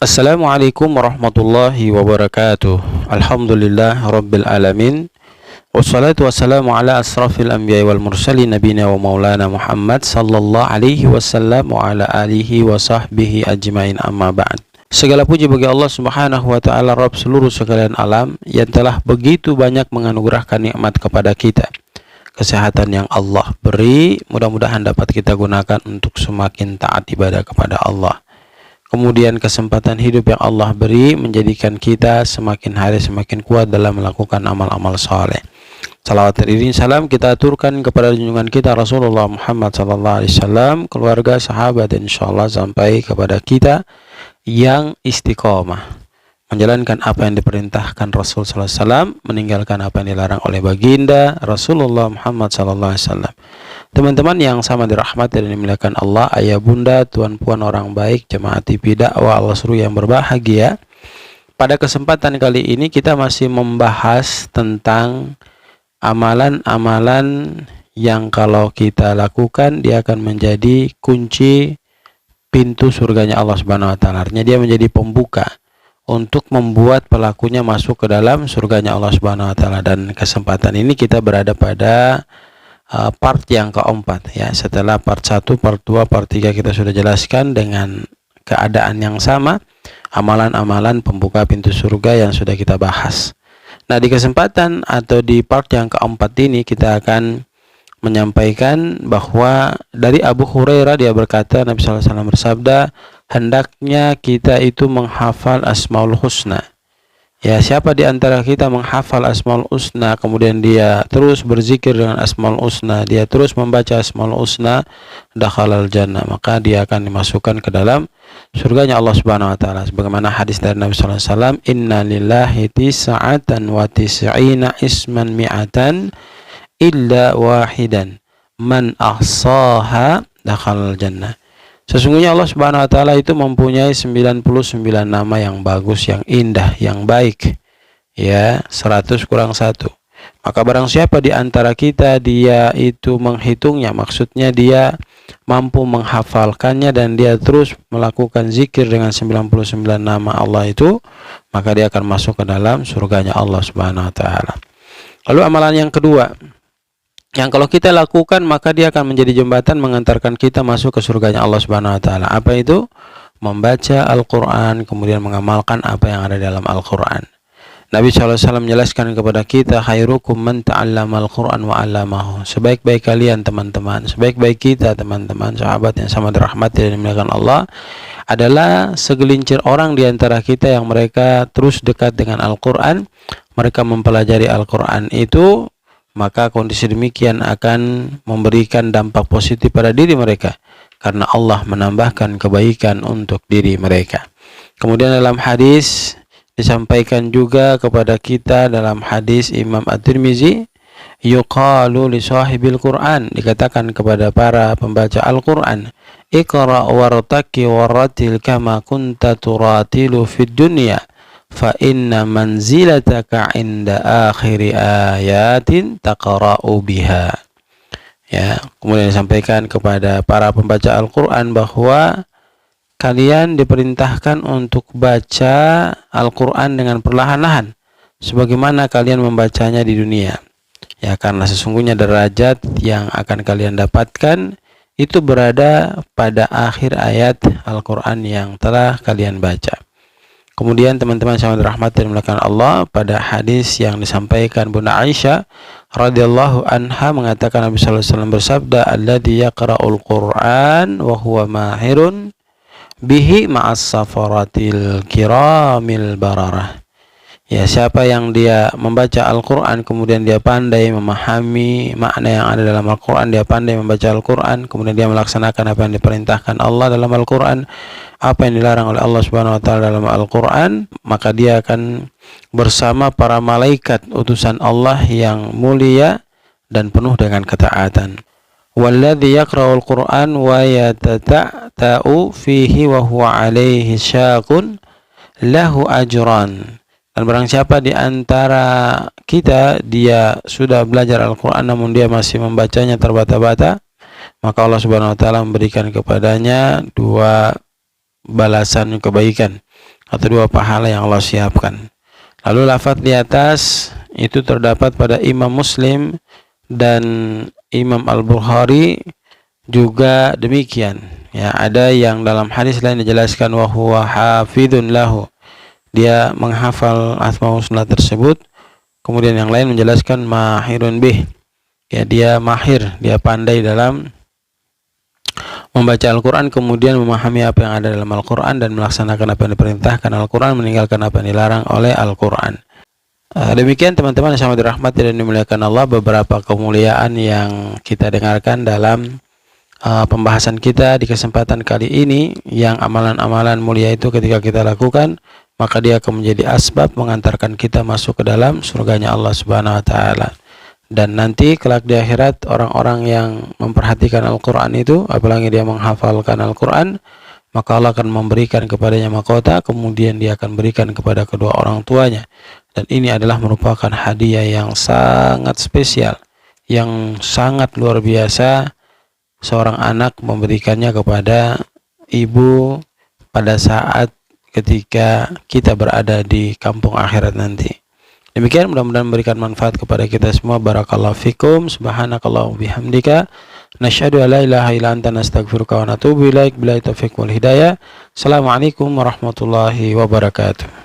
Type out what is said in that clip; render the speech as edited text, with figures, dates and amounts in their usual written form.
Assalamualaikum warahmatullahi wabarakatuh. Alhamdulillah rabbil alamin. Wassalatu wassalamu ala asrafil anbiya'i wal mursalin nabiyina wa maulana Muhammad sallallahu alaihi wasallam wa ala alihi wa sahbihi ajmain, amma ba'd. Segala puji bagi Allah Subhanahu wa taala, Rabb seluruh sekalian alam, yang telah begitu banyak menganugerahkan nikmat kepada kita. Kesehatan yang Allah beri, mudah-mudahan dapat kita gunakan untuk semakin taat ibadah kepada Allah. Kemudian kesempatan hidup yang Allah beri menjadikan kita semakin hari semakin kuat dalam melakukan amal-amal saleh. Salawat dan salam kita aturkan kepada junjungan kita Rasulullah Muhammad SAW, keluarga, sahabat, dan insyaallah sampai kepada kita yang istiqomah menjalankan apa yang diperintahkan Rasul SAW, meninggalkan apa yang dilarang oleh baginda Rasulullah Muhammad SAW. Teman-teman yang sama dirahmati dan dimuliakan Allah, ayah bunda, tuan puan orang baik, jemaah TV dakwah Allah Seru yang berbahagia. Pada kesempatan kali ini kita masih membahas tentang amalan-amalan yang kalau kita lakukan dia akan menjadi kunci pintu surganya Allah Subhanahu wa taala. Artinya dia menjadi pembuka untuk membuat pelakunya masuk ke dalam surganya Allah Subhanahu wa taala. Dan kesempatan ini kita berada pada part yang keempat ya. Setelah part 1, part 2, part 3 kita sudah jelaskan dengan keadaan yang sama amalan-amalan pembuka pintu surga yang sudah kita bahas. Nah, di kesempatan atau di part yang keempat ini kita akan menyampaikan bahwa dari Abu Hurairah, dia berkata Nabi SAW bersabda, hendaknya kita itu menghafal Asmaul Husna. Ya, siapa di antara kita menghafal Asmaul Husna, kemudian dia terus berzikir dengan Asmaul Husna, dia terus membaca Asmaul Husna, dakhalal jannah, maka dia akan dimasukkan ke dalam surganya Allah Subhanahu wa taala. Sebagaimana hadis dari Nabi sallallahu alaihi wasallam, inna lillahi tis'atan wa tis'ina isman mi'atan illa wahidan man ahsaha dakhalal jannah. Sesungguhnya Allah Subhanahu wa taala itu mempunyai 99 nama yang bagus, yang indah, yang baik. Ya, 100 kurang 1. Maka barang siapa di antara kita dia itu menghitungnya, maksudnya dia mampu menghafalkannya dan dia terus melakukan zikir dengan 99 nama Allah itu, maka dia akan masuk ke dalam surganya Allah Subhanahu wa taala. Lalu amalan yang kedua, yang kalau kita lakukan maka dia akan menjadi jembatan mengantarkan kita masuk ke surganya Allah Subhanahu wa taala. Apa itu? Membaca Al-Qur'an, kemudian mengamalkan apa yang ada dalam Al-Qur'an. Nabi SAW menjelaskan kepada kita, khairukum man ta'allama Al-Qur'an wa 'allamahu. Sebaik-baik kalian teman-teman, sebaik-baik kita teman-teman, sahabat yang sama dirahmati dan dimuliakan Allah, adalah segelincir orang di antara kita yang mereka terus dekat dengan Al-Qur'an, mereka mempelajari Al-Qur'an itu, maka kondisi demikian akan memberikan dampak positif pada diri mereka karena Allah menambahkan kebaikan untuk diri mereka. Kemudian dalam hadis disampaikan juga kepada kita, dalam hadis Imam At-Tirmizi, yuqalu li sahibil Qur'an, dikatakan kepada para pembaca Al-Qur'an, iqra wartaqi waratil kama kunta turatilu fid dunya fa inna manzilataka inda akhiri ayatin taqra'u biha. Ya, kemudian disampaikan kepada para pembaca Al-Qur'an bahwa kalian diperintahkan untuk baca Al-Qur'an dengan perlahan-lahan sebagaimana kalian membacanya di dunia. Ya, karena sesungguhnya derajat yang akan kalian dapatkan itu berada pada akhir ayat Al-Qur'an yang telah kalian baca. Kemudian teman-teman sama dirahmati dan dimuliakan Allah, pada hadis yang disampaikan Bunda Aisyah radhiyallahu anha mengatakan Nabi sallallahu alaihi wasallam bersabda, alladzi yaqra'ul Qur'an wa huwa mahirun bihi ma'as safaratil kiramil bararah. Ya, siapa yang dia membaca Al-Qur'an kemudian dia pandai memahami makna yang ada dalam Al-Qur'an, dia pandai membaca Al-Qur'an, kemudian dia melaksanakan apa yang diperintahkan Allah dalam Al-Qur'an, apa yang dilarang oleh Allah Subhanahu wa taala dalam Al-Qur'an, maka dia akan bersama para malaikat utusan Allah yang mulia dan penuh dengan ketaatan. Walladzi yaqra'ul Qur'an wa yatata'u fihi wa huwa 'alaihi syaqun lahu ajran. Dan barang siapa di antara kita dia sudah belajar Al-Qur'an namun dia masih membacanya terbata-bata, maka Allah Subhanahu wa taala memberikan kepadanya 2 balasan kebaikan. atau 2 pahala yang Allah siapkan. Lalu lafaz di atas itu terdapat pada Imam Muslim dan Imam Al-Bukhari juga demikian. Ya, ada yang dalam hadis lain dijelaskan wa huwa hafidun lahu. Dia menghafal asmaul husna tersebut. Kemudian yang lain menjelaskan mahirun bih. Ya, dia mahir, dia pandai dalam membaca Al-Quran, kemudian memahami apa yang ada dalam Al-Quran dan melaksanakan apa yang diperintahkan Al-Quran, meninggalkan apa yang dilarang oleh Al-Quran. Demikian teman-teman yang sangat dirahmati dan dimuliakan Allah, beberapa kemuliaan yang kita dengarkan dalam pembahasan kita di kesempatan kali ini, yang amalan-amalan mulia itu ketika kita lakukan, maka dia akan menjadi asbab mengantarkan kita masuk ke dalam surganya Allah Subhanahu wa taala. Dan nanti kelak di akhirat, orang-orang yang memperhatikan Al-Quran itu, apalagi dia menghafalkan Al-Quran, maka Allah akan memberikan kepadanya mahkota, kemudian dia akan berikan kepada kedua orang tuanya. Dan ini adalah merupakan hadiah yang sangat spesial, yang sangat luar biasa seorang anak memberikannya kepada ibu pada saat ketika kita berada di kampung akhirat nanti. Demikian, mudah-mudahan memberikan manfaat kepada kita semua. Barakallahu fikum. Subhanakallahumma bihamdika nasyhadu an la ilaha illa anta nastaghfiruka wa natubu ilaik. Billahi taufiq wal hidayah. Assalamualaikum warahmatullahi wabarakatuh.